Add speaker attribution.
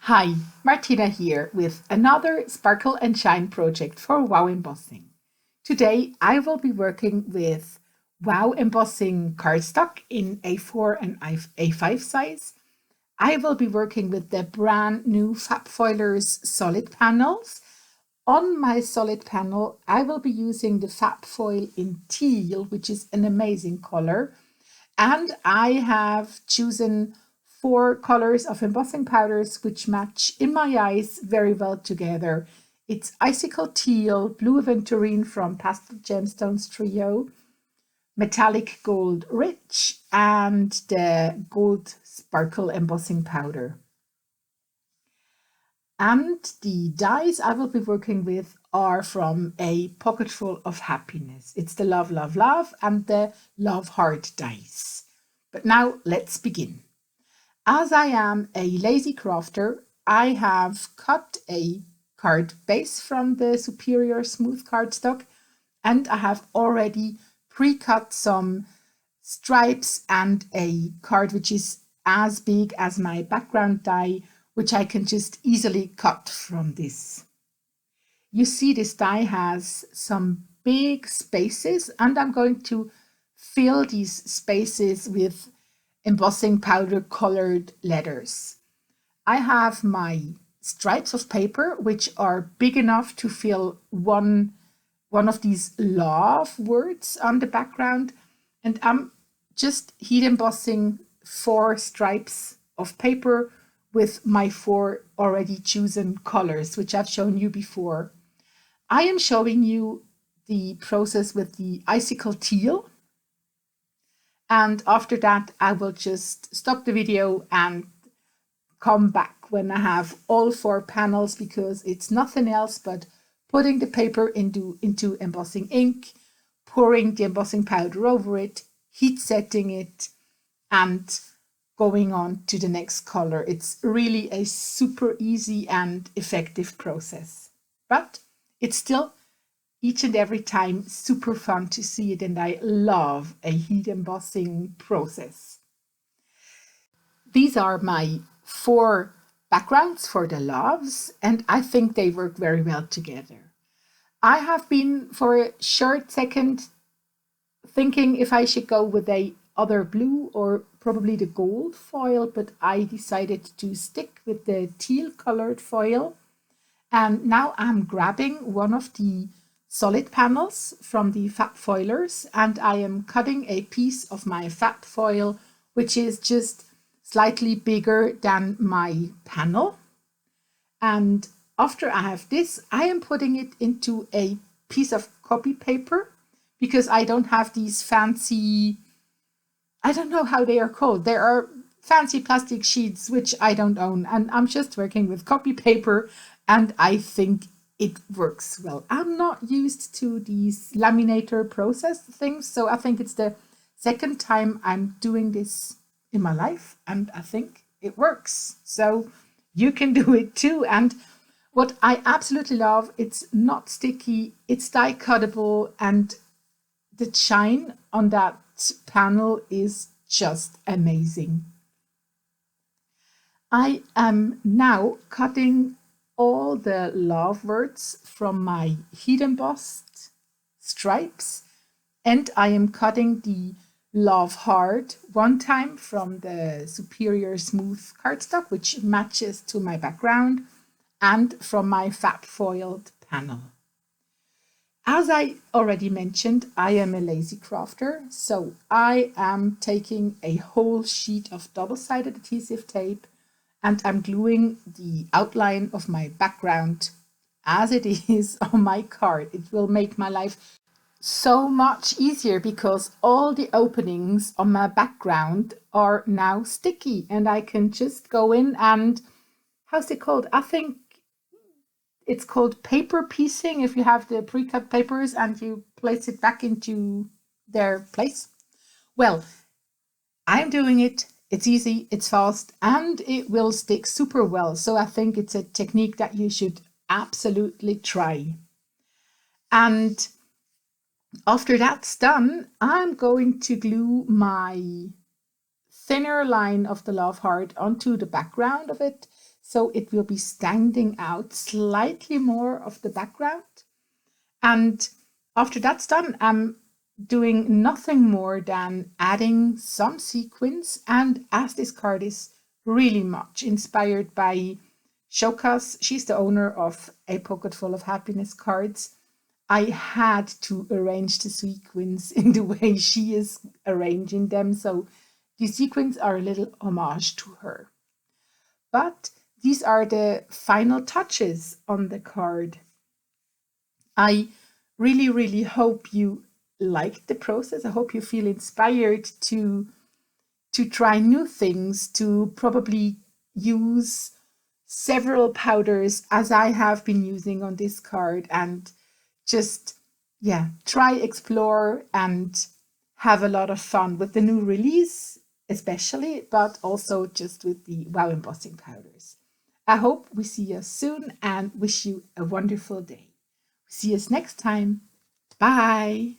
Speaker 1: Hi, Martina here with another Sparkle and Shine project for WOW Embossing. Today I will be working with WOW Embossing Cardstock in A4 and A5 size. I will be working with the brand new Fab Foliers Solid Panels. On my solid panel, I will be using the Fab Foil in Teal, which is an amazing color. And I have chosen 4 colors of embossing powders which match in my eyes very well together. It's Icicle Teal, Blue Aventurine from Pastel Gemstones Trio, Metallic Gold Rich, and the Gold Sparkle Embossing Powder. And the dies I will be working with are from a Pocketful of Happiness. It's the Love, Love, Love and the Love Heart dies. But now let's begin. As I am a lazy crafter, I have cut a card base from the Superior Smooth cardstock, and I have already pre-cut some stripes and a card which is as big as my background die, which I can just easily cut from this. You see this die has some big spaces, and I'm going to fill these spaces with embossing powder colored letters. I have my stripes of paper which are big enough to fill one of these love words on the background, and I'm just heat embossing 4 stripes of paper with my 4 already chosen colors, which I've shown you before. I am showing you the process with the Icicle Teal. And after that, I will just stop the video and come back when I have all 4 panels, because it's nothing else but putting the paper into embossing ink, pouring the embossing powder over it, heat setting it, and going on to the next color. It's really a super easy and effective process. But it's still each and every time super fun to see it, and I love a heat embossing process. These are my 4 backgrounds for the loves, and I think they work very well together. I have been for a short second thinking if I should go with a other blue or probably the gold foil, but I decided to stick with the teal colored foil. And now I'm grabbing one of the solid panels from the Fab Foilers, and I am cutting a piece of my Fab Foil which is just slightly bigger than my panel. And after I have this, I am putting it into a piece of copy paper, because I don't have these fancy, I don't know how they are called. There are fancy plastic sheets which I don't own, and I'm just working with copy paper, and I think it works well. I'm not used to these laminator process things, so I think it's the second time I'm doing this in my life, and I think it works. So you can do it too. And what I absolutely love, it's not sticky, it's die cuttable, and the shine on that panel is just amazing. I am now cutting all the love words from my heat embossed stripes, and I am cutting the love heart one time from the Superior Smooth cardstock, which matches to my background, and from my Fab Foiled panel. As I already mentioned, I am a lazy crafter, so I am taking a whole sheet of double-sided adhesive tape, and I'm gluing the outline of my background as it is on my card. It will make my life so much easier, because all the openings on my background are now sticky, and I can just go in and, how's it called? I think it's called paper piecing, if you have the pre-cut papers and you place it back into their place. Well, I'm doing it. It's easy, it's fast, and it will stick super well. So I think it's a technique that you should absolutely try. And after that's done, I'm going to glue my thinner line of the love heart onto the background of it. so it will be standing out slightly more of the background. And after that's done, I'm doing nothing more than adding some sequins. And as this card is really much inspired by Shokas, she's the owner of A Pocket Full of Happiness cards, I had to arrange the sequins in the way she is arranging them. So the sequins are a little homage to her. But these are the final touches on the card. I really, really hope you like the process. I hope you feel inspired to try new things, to probably use several powders as I have been using on this card, and just, yeah, try, explore, and have a lot of fun with the new release, especially, but also just with the WOW embossing powders. I hope we see you soon and wish you a wonderful day. See us next time. Bye.